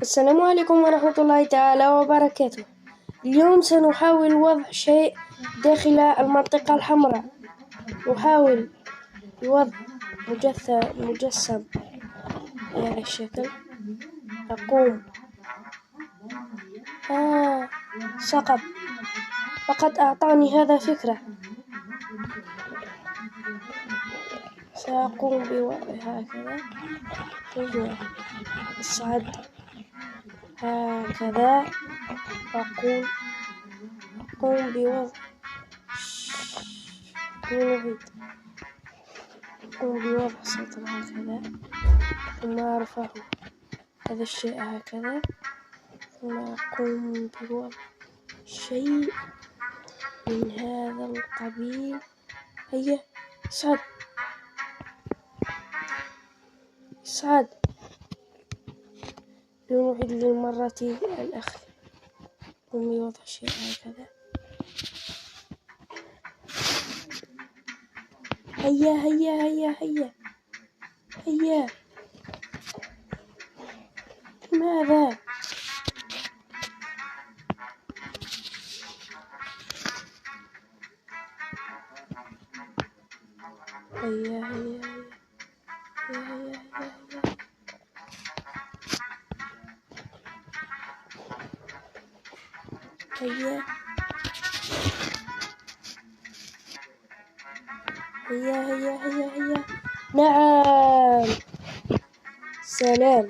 السلام عليكم ورحمة الله تعالى وبركاته. اليوم سنحاول وضع شيء داخل المنطقة الحمراء. نحاول وضع مجسم بهذا الشكل. أقوم سقط. فقد أعطاني هذا فكرة. سأقوم بوضع هكذا ثم أصعد هكذا. أقوم بوضع سطر هكذا ثم أرفع هذا الشيء هكذا ثم أقوم بوضع شيء من هذا القبيل. هيا صعد لنعيد للمرة الأخيرة. أقوم بوضع شيء هكذا. هيا هيا هيا هيا هيا. لماذا؟ هيا هيا هيا هيا هيا هيا هيا هيا هيا. نعم، سلام.